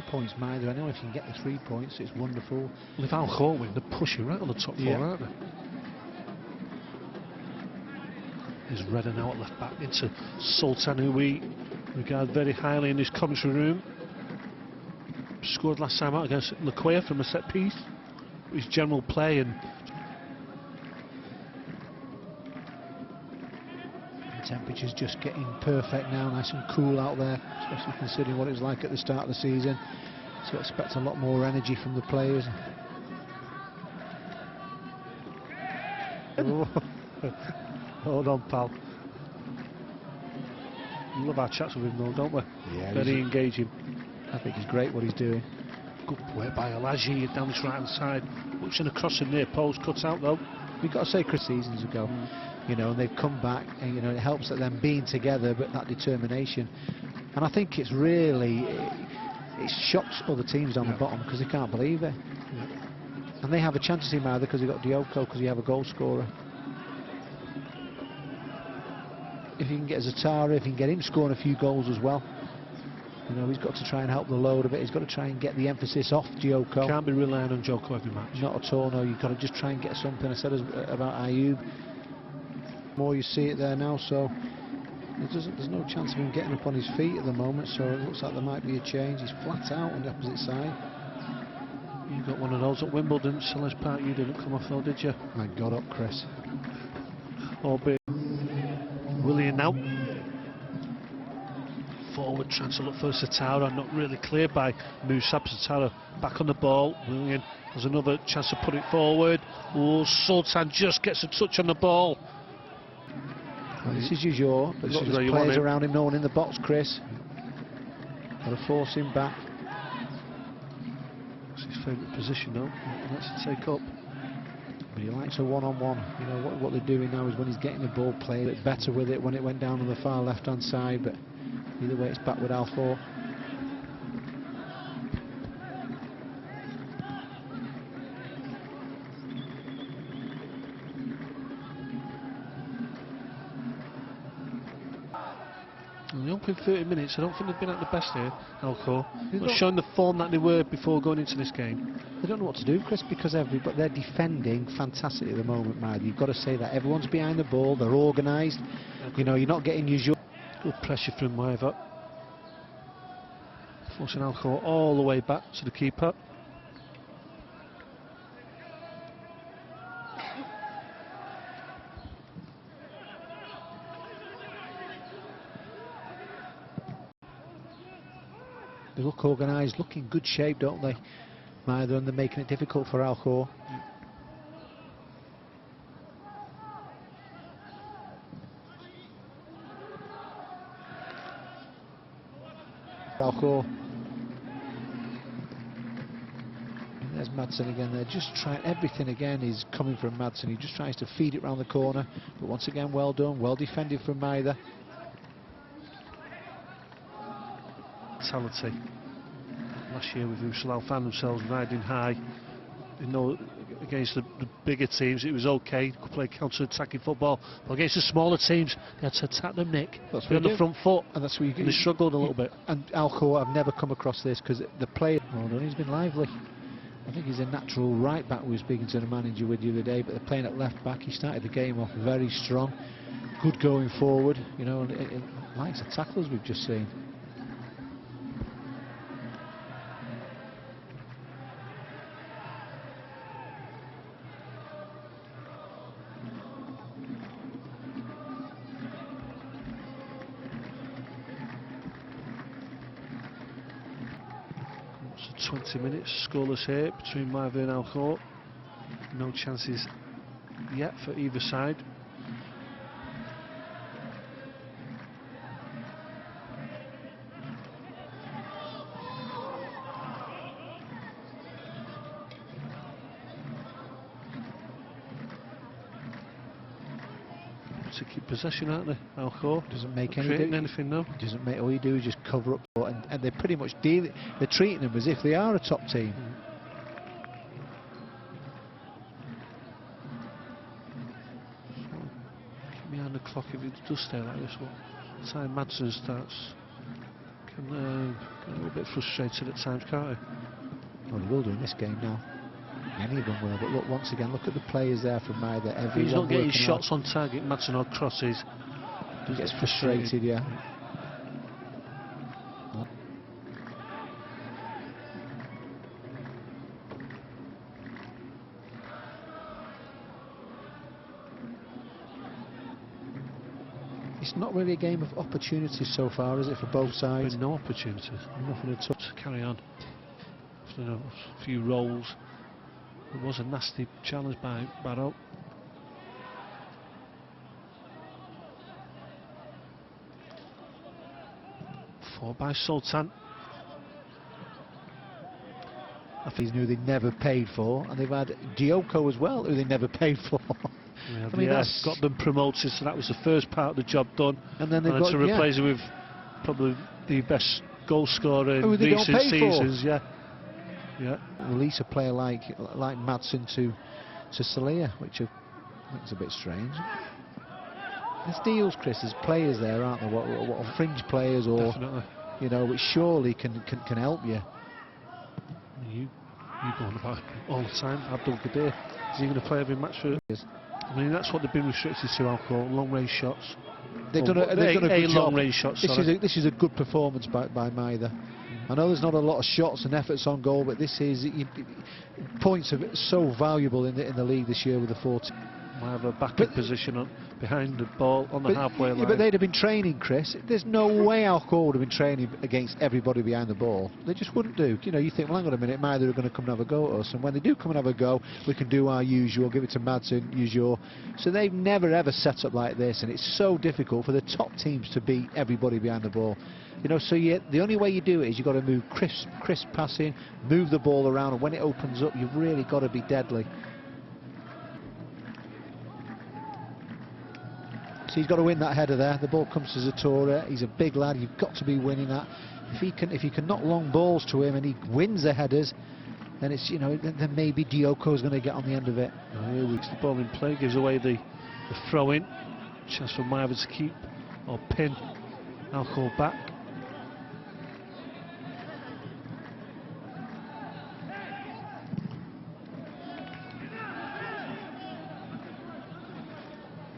points, Maida. I know if you can get the 3 points, it's wonderful. Well, if Al-Khor win, they're pushing right on the top four, aren't they? There's Redden now at left back into Sultan, who we regard very highly in this commentary room. Scored last time out against Laquia from a set piece. His general play and the temperature's just getting perfect now, nice and cool out there, especially considering what it was like at the start of the season. So expect a lot more energy from the players. hold on, pal. We love our chats with him though, don't we? Yeah, very engaging. I think he's great what he's doing. Good work by Elijah down this right hand side. Looks in a cross in near post, cuts out though. We've got to say, Chris, seasons ago, you know, and they've come back, and you know, it helps that them being together, but that determination. And I think it's really, it shocks other teams down the bottom because they can't believe it. And they have a chance to see Maida because they've got Dioko, because you have a goal scorer. If you can get Zatara, if you can get him scoring a few goals as well, you know, he's got to try and help the load a bit. He's got to try and get the emphasis off Dioko. Can't be relying on Joko every match. Not at all, no. You've got to just try and get something. I said about Ayub. The more you see it there now, so there's no chance of him getting up on his feet at the moment, so it looks like there might be a change. He's flat out on the opposite side. You got one of those at Wimbledon, Selhurst Park. You didn't come off though, did you? I got up, Chris. Albeit Willian now. Forward, trying to look for Satara, not really cleared by Musab. Satara back on the ball. Willian has another chance to put it forward. Oh, Sultan just gets a touch on the ball. Well, this is usual, but there's players around him, no one in the box, Chris. Got to force him back. It's his favourite position though. Let's take up. But he likes a one-on-one. You know what they're doing now is when he's getting the ball, play a bit better with it when it went down on the far left-hand side. But either way, it's back with Al-Khor. Only open 30 minutes. I don't think they've been at the best here, Al-Khor. Not showing the form that they were before going into this game. They don't know what to do, Chris, because they're defending fantastically at the moment, Maida. You've got to say that. Everyone's behind the ball, they're organised. You know, you're not getting usual. Good pressure from Maida. Forcing Al-Khor all the way back to the keeper. They look organised, look in good shape, don't they, Maida, and they're making it difficult for Al-Khor. Al-Khor. There's Madsen again there, just trying, everything again is coming from Madsen. He just tries to feed it round the corner, but once again, well done, well defended from Maida. Mentality. Last year with Usalau found themselves riding high. You know, against the bigger teams it was okay, could play counter-attacking football, but against the smaller teams they had to attack them, Nick. That's on the front foot, and that's where they struggled a little bit. And Al-Khor, I've never come across this because the player, well done, he's been lively. I think he's a natural right back. We were speaking to the manager with the other day, but they're playing at left back. He started the game off very strong, good going forward, you know, and it likes the tackles we've just seen. So 20 minutes, scoreless here between Maida and Al-Khor. No chances yet for either side. To keep possession, aren't they? Al-Khor doesn't make anything though. Doesn't make. All you do is just cover up, and they pretty much they're treating them as if they are a top team. Keep behind the clock if it does stay like this. What time Madsen starts can get a little bit frustrated at times, can't he? Well, he will do in this game now. Many of them will, but look, once again, look at the players there from either. He's not getting shots on target, Madsen, or crosses. He gets frustrated, yeah. It's not really a game of opportunities so far, is it, for both sides? No opportunities. Nothing at all. To carry on. After a few rolls, there was a nasty challenge by Barrow. Fought by Sultan. I think who they never paid for, and they've had Dioko as well, who they never paid for. I mean, that's got them promoted, so that was the first part of the job done. And then they've got to replace it with probably the best goal scorer in recent seasons. Yeah. Release a player like Madsen to Salia, which I think is a bit strange. There's deals, Chris. There's players there, aren't there? What fringe players, or which surely can help you. You go on about all the time. Abdul Qadir, is he going to play every match for? I mean, that's what they've been restricted to, alcohol, long-range shots. They've done a good job. Long-range shots. This is a good performance by Maida. I know there's not a lot of shots and efforts on goal, but this is points are so valuable in the league this year with the 40. Might have a backup position behind the ball on the halfway line. Yeah, but they'd have been training, Chris. There's no way Alcohol would have been training against everybody behind the ball. They just wouldn't do. You think, well, hang on a minute, Maida are going to come and have a go at us, and when they do come and have a go, we can do our usual, give it to Madsen, use your. So they've never ever set up like this, and it's so difficult for the top teams to beat everybody behind the ball. So the only way you do it is you've got to move crisp passing, move the ball around, and when it opens up, you've really got to be deadly. So he's got to win that header there. The ball comes to Zatora. He's a big lad. You've got to be winning that. If he can knock long balls to him and he wins the headers, then it's then maybe Dioko's going to get on the end of it. Here we the ball in play, gives away the throw in. Chance for Maida to keep or pin Alcohol back.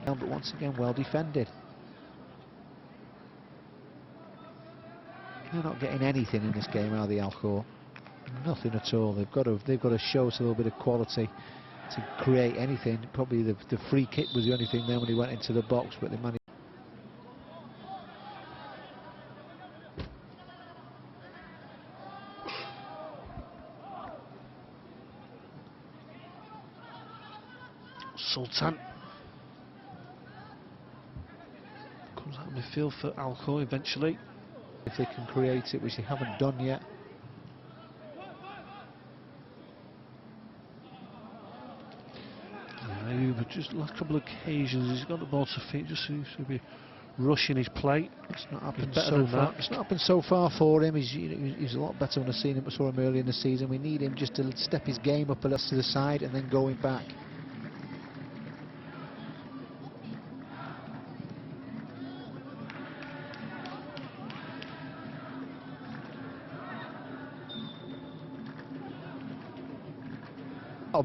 But once again, well defended. They're not getting anything in this game, are they, Alcohol? Nothing at all. They've got to show us a little bit of quality to create anything. Probably the free kick was the only thing there when he went into the box, but they managed. Sultan comes out of midfield for Alcohol eventually. If they can create it, which they haven't done yet. But just last couple of occasions he's got the ball to feet, just seems to be rushing his play. It's not happened so far. It's not happened so far for him. He's a lot better when I saw him early in the season. We need him just to step his game up a little to the side and then going back.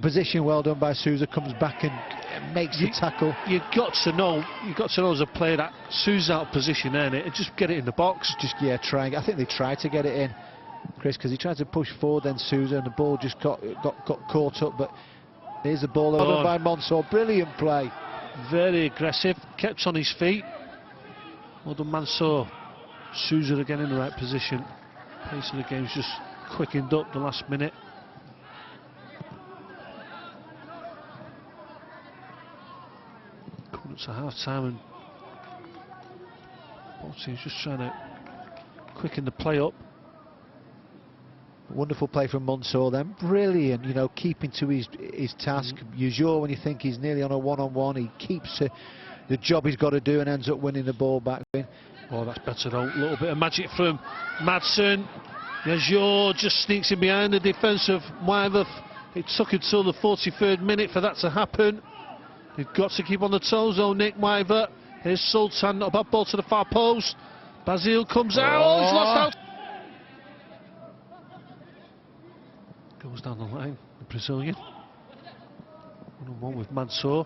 Position well done by Sousa, comes back and makes the tackle. You've got to know as a player that Sousa's out of position there, and just get it in the box. Trying. I think they tried to get it in, Chris, because he tried to push forward then Sousa, and the ball just got caught up. But here's the ball over by Mansour. Brilliant play. Very aggressive, kept on his feet. Well done, Mansour. Sousa again in the right position. Pace of the game's just quickened up the last minute. To half time, and both teams just trying to quicken the play up. Wonderful play from Mansour then, brilliant, keeping to his task. Usual, when you think he's nearly on a one-on-one, he keeps the job he's got to do and ends up winning the ball back. Oh, that's better though. A little bit of magic from Madsen. Yajor just sneaks in behind the defence of Wyverth. It took until the 43rd minute for that to happen. They've got to keep on the toes though, Nick Wyverth. Here's Sultan, not a bad ball to the far post. Basil comes out, he's lost out. Goes down the line, the Brazilian. 1-on-1 with Mansour.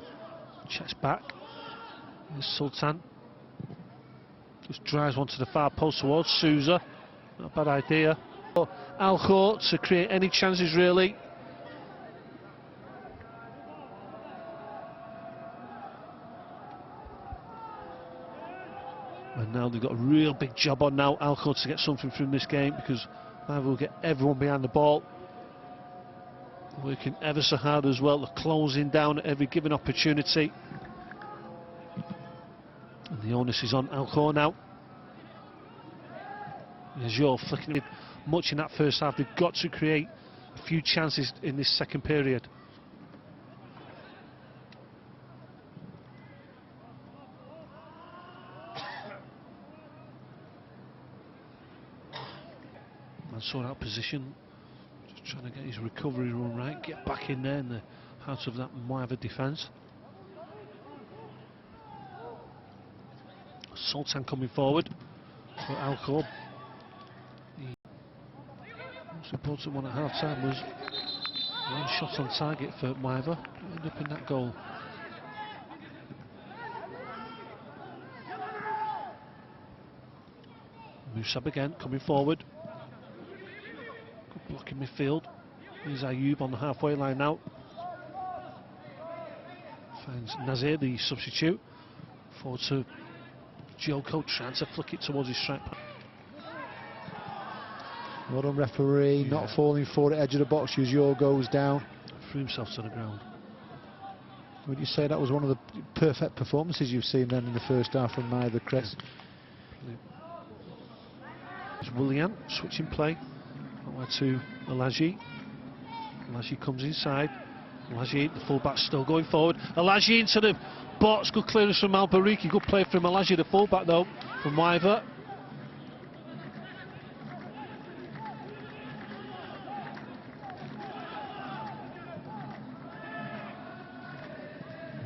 Checks back. Here's Sultan. Just drives one to the far post towards Souza. Not a bad idea. Alcor to create any chances really. And now they've got a real big job on now, Alcor, to get something from this game, because Maiva will get everyone behind the ball. Working ever so hard as well, they're closing down at every given opportunity. And the onus is on Alcor now. As you're flicking much in that first half, they've got to create a few chances in this second period. Mansour out position, just trying to get his recovery run right, get back in there in the heart of that Maiva defence. Sultan coming forward for Alcor. The most important one at half time was one shot on target for Maiva, ended up in that goal. Musab again coming forward. Good block in midfield. Here's Ayub on the halfway line now. Finds Nazir, the substitute. Forward to Joko, trying to flick it towards his strike. Well done, referee, not falling for it, edge of the box, Uzior goes down. Threw himself to the ground. Would you say that was one of the perfect performances you've seen then in the first half from Maiva, Chris? It's Willian switching play to Alaji. Alaji comes inside. Alaji, the fullback, still going forward. Alaji into the box, good clearance from Albariki, good play from Alaji, the fullback though, from Maiva.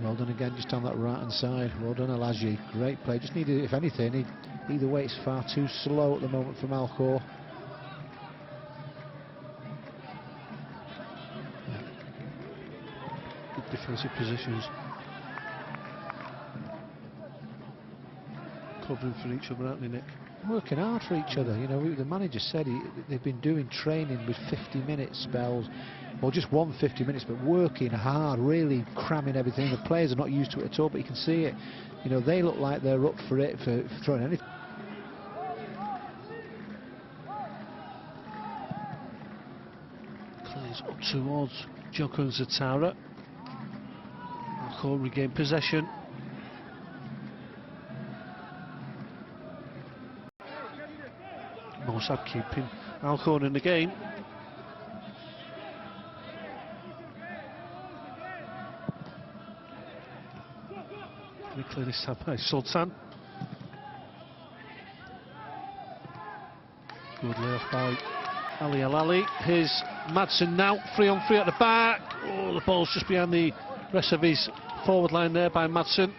Well done again, just on that right hand side. Well done, Alaji. Great play. Just needed, if anything, either way, it's far too slow at the moment from Alcor. Good defensive positions. Covering for each other, aren't they, Nick? Working hard for each other. You know, the manager said they've been doing training with 50-minute spells, or just 150 minutes, but working hard, really cramming everything. The players are not used to it at all, but you can see it. You know, they look like they're up for it, for throwing anything. Clears up towards Joko and Zatara. Alcor regain possession. Mossad keeping Alcor in the game. Very clear this time by Sultan. Good layoff by Ali Alali. Here's Madsen now, 3-on-3 at the back. Oh, the ball's just behind the rest of his forward line there by Madsen.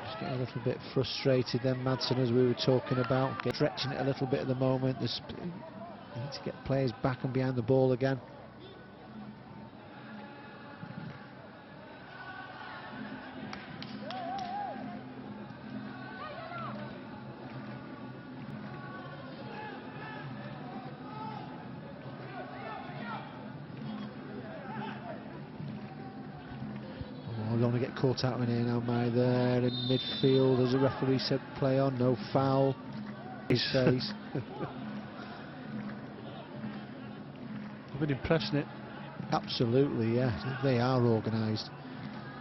Just getting a little bit frustrated then, Madsen, as we were talking about. Stretching it a little bit at the moment. Need to get players back and behind the ball again. We don't want to get caught out in here now, Mai, there in midfield. As the referee said, play on, no foul. His face. I've been impressed, Nick. Absolutely, yeah. They are organised.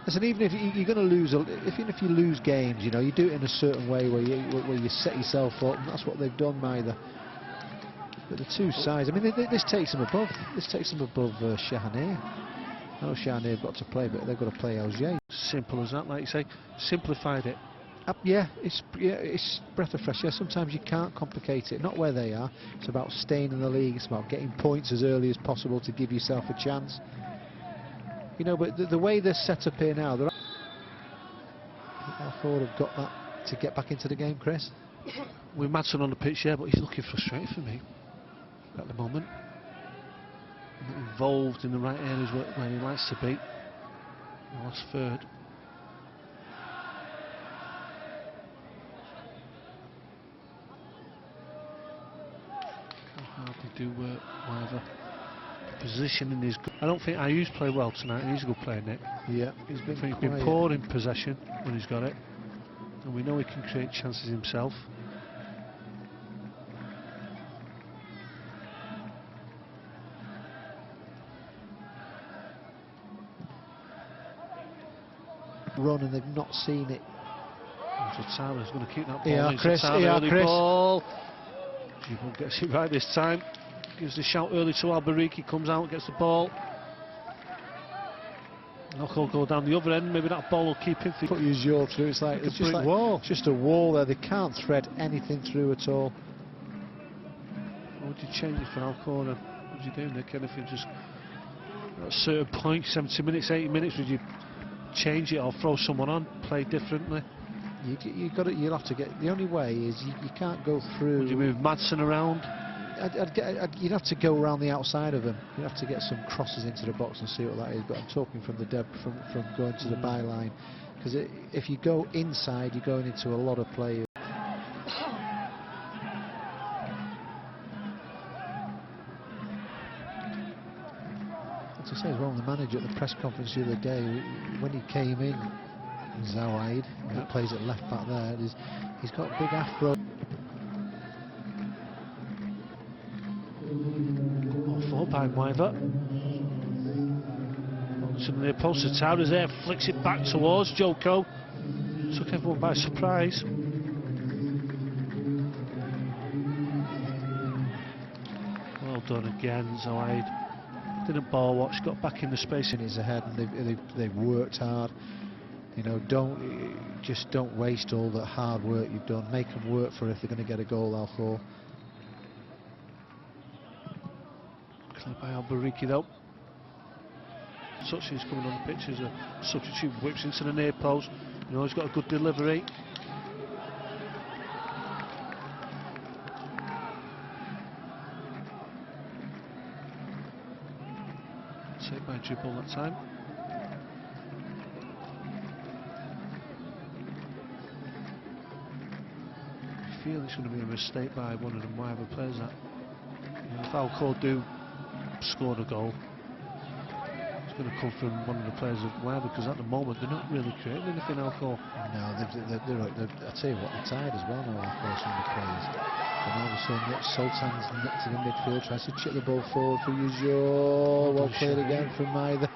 Listen, even if you're going to lose, even if you lose games, you know, you do it in a certain way where you set yourself up, and that's what they've done, Maida. But the two sides, I mean, this takes them above. This takes them above Shahanir. I know Shahanir have got to play, but they've got to play Alger. Simple as that, like you say. Simplified it. Yeah, it's breath of fresh air. Sometimes you can't complicate it. Not where they are. It's about staying in the league. It's about getting points as early as possible to give yourself a chance. You know, but the way they're set up here now, I thought have got that to get back into the game, Chris. With Madsen on the pitch, yeah, but he's looking frustrated for me. at the moment. Not involved in the right areas where he likes to be. The last third. How hard they do work, however. Positioning is good. I don't think Ayub's played well tonight, and he's a good player, Nick. Yeah, he's been poor in possession when he's got it, and we know he can create chances himself. Run and they've not seen it. Satara's going to keep that ball. Yeah, Chris. Ball. Jibble gets it right this time. Gives the shout early to Albariki, comes out, gets the ball. Knock will go down the other end, maybe that ball will keep him. Put your jaw through, it's just like wall. Just a wall there, they can't thread anything through at all. What would you change it for Alcorn? What would you do, Nick? Anything, just at a certain point, 70 minutes, 80 minutes, would you change it or throw someone on, play differently? You'll have to get. The only way is you can't go through. Would you move Madsen around? You'd have to go around the outside of him. You'd have to get some crosses into the box and see what that is. But I'm talking from the from going to the byline, because if you go inside, you're going into a lot of players. As I say as well, the manager at the press conference the other day, when he came in, Zawaid, who plays at left back there, he's got a big afro. By Wyver. To the near post, Towers there, flicks it back towards Joko. Took everyone by surprise. Well done again, Zawaid. Didn't ball watch, got back in the space in his head, and they've worked hard. You know, don't waste all that hard work you've done. Make them work for if they're going to get a goal, Alcor. By Albariki though. Such is coming on the pitch as a substitute, whips into the near post. You know, he's got a good delivery. Saved by Jibble that time. I feel it's going to be a mistake by one of the Wyver players that. You know, if Alcor do scored a goal, it's going to come from one of the players of Wyver, because at the moment they're not really creating anything. Alcor. No, I tell you what, they're tired as well now, Alcor, some of the players. And all of a sudden, Sultan's next to the midfield, tries to chip the ball forward for Usual. Well played again from either.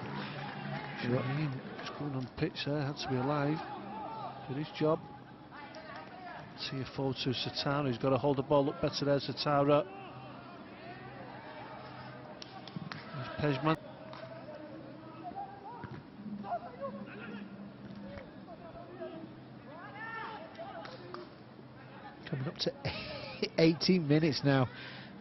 He's coming on the pitch there, had to be alive. Did his job. See a forward to Satara, he's got to hold the ball up better there, Satara. Pejman. Coming up to 18 minutes now.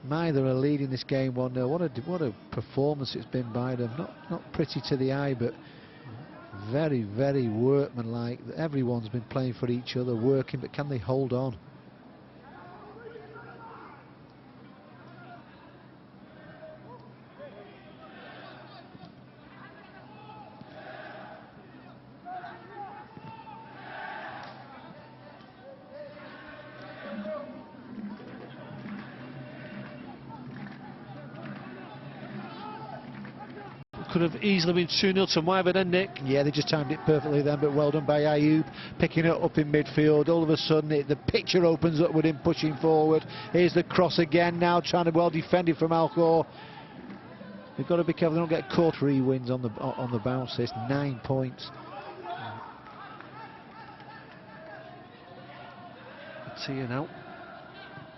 Neither are leading this game 1-0. What a performance it's been by them. Not pretty to the eye, but very, very workmanlike. Everyone's been playing for each other, working, but can they hold on? Could have easily been 2-0 to Wyver then, Nick. Yeah, they just timed it perfectly then, but well done by Ayub, picking it up in midfield. All of a sudden, the picture opens up with him pushing forward. Here's the cross again now, trying to well defended from Alcor. They've got to be careful they don't get caught. 3 wins on the bounce. It's 9 points. Atia now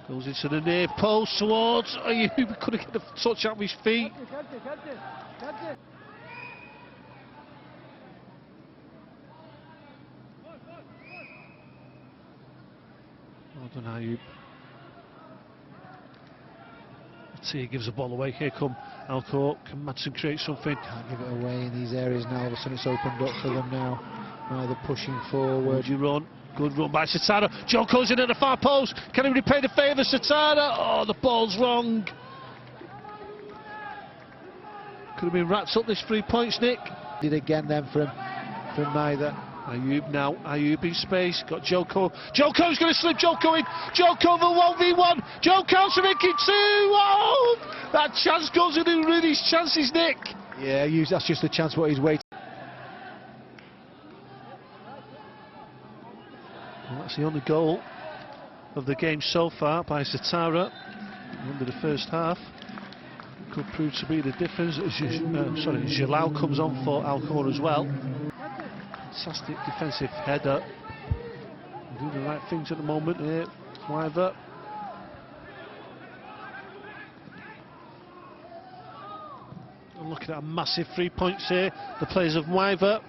goes into the near post towards Ayub. Couldn't get a touch out of his feet. Well done, Ayub. Atia gives the ball away. Here come Alcor. Can Madsen create something? Can't give it away in these areas now. All of a sudden it's opened up for them now. Now they're pushing forward. You run. Good run by Satara. Joe goes in at the far post. Can he repay the favour, Satara? Oh, the ball's wrong. Could have been wrapped up this 3 points, Nick. Did again then from Maida. Ayub now, Ayub in space, got Joko. Joko's going to slip Joko in. Joko the 1v1. Joko to make it 2. Oh, that chance goes in and ruins his chances, Nick. Yeah, that's just a chance what he's waiting. Well, that's the only goal of the game so far by Zatara under the first half. Could prove to be the difference. Jalal comes on for Alcor as well. Fantastic defensive header. Doing the right things at the moment here. Wyver. Looking at a massive 3 points here. The players of Wyver.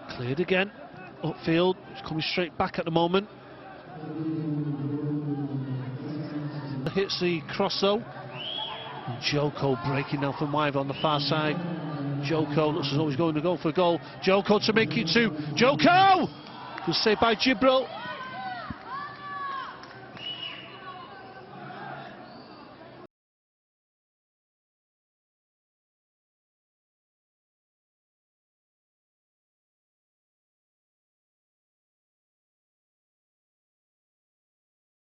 Cleared again. Upfield. It's coming straight back at the moment. Hits the cross though. And Joko breaking now from Wyver on the far side. Joko looks as though he's going to go for a goal. Joko to make it 2. Joko! Good save by Jibril.